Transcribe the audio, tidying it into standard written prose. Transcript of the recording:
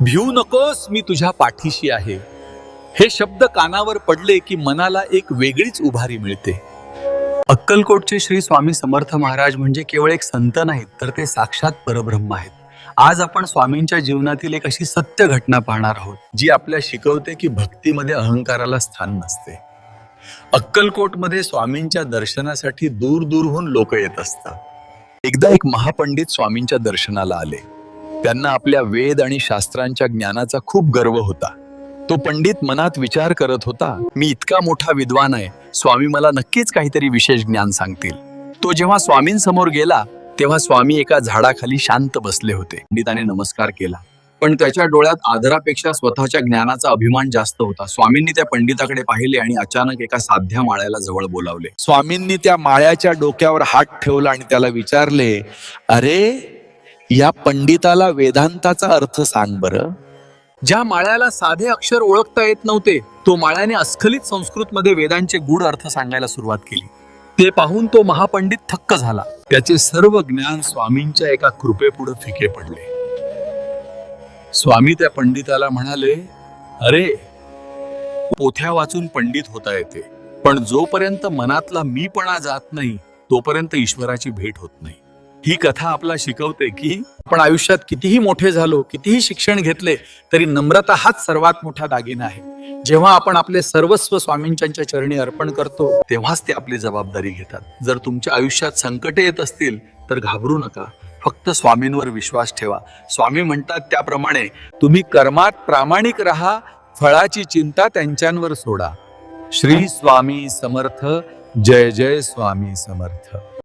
भिऊ नकोस, मी तुझ्या पाठीशी आहे. हे शब्द कानावर पडले की मनाला एक वेगळीच उभारी मिळते. अक्कलकोटचे श्री स्वामी समर्थ महाराज म्हणजे केवळ एक संत नाहीत, तर ते साक्षात परब्रह्म आहेत. आज आपण स्वामींच्या जीवनातील एक अशी सत्य घटना पाहणार आहोत, जी आपल्या शिकवते की भक्तीमध्ये अहंकाराला स्थान नसते. अक्कलकोटमध्ये स्वामींच्या दर्शनासाठी दूर दूरहून लोक येत असतात. एकदा एक महापंडित स्वामींच्या दर्शनाला आले. त्यांना आपल्या वेद आणि शास्त्रांच्या ज्ञानाचा खूप गर्व होता. तो पंडित मनात विचार करत होता, मी इतका मोठा विद्वान आहे, स्वामी मला नक्कीच काहीतरी विशेष ज्ञान सांगतील. तो जेव्हा स्वामींसमोर गेला तेव्हा स्वामी एका झाडाखाली शांत बसले होते. पंडिताने नमस्कार केला, पण त्याच्या डोळ्यात आदरापेक्षा स्वतःच्या ज्ञानाचा अभिमान जास्त होता. स्वामींनी त्या पंडिताकडे पाहिले आणि अचानक एका साध्या माळ्याला जवळ बोलावले. स्वामींनी त्या माळ्याच्या डोक्यावर हात ठेवला आणि त्याला विचारले, अरे या पंडिताला वेदांताचा अर्थ सांग बरं. ज्या माळ्याला साधे अक्षर ओळखता येत नव्हते, तो माळ्याने अस्खलित संस्कृतमध्ये वेदांचे गूढ अर्थ सांगायला सुरुवात केली. ते पाहून तो महापंडित थक्क झाला. त्याचे सर्व ज्ञान स्वामींच्या एका कृपेपुढे फिके पडले. स्वामी त्या पंडिताला म्हणाले, अरे पोथ्या वाचून पंडित होता येते, पण जोपर्यंत मनातला मीपणा जात नाही तोपर्यंत ईश्वराची भेट होत नाही. ही कथा आपला शिकवते की आपण आयुष्यात कितीही मोठे झालो, कितीही शिक्षण घेतले, तरी नम्रता हाच सर्वात मोठा दागिना आहे. जेव्हा आपण आपले सर्वस्व स्वामींच्या चरणी अर्पण करतो तेव्हाच ते आपली जबाबदारी घेतात. जर तुमच्या आयुष्यात संकटे येत असतील तर घाबरू नका, फक्त स्वामींवर विश्वास ठेवा. स्वामी म्हणतात त्याप्रमाणे तुम्ही कर्मात प्रामाणिक राहा, फळाची चिंता त्यांच्यावर सोडा. श्री स्वामी समर्थ. जय जय स्वामी समर्थ.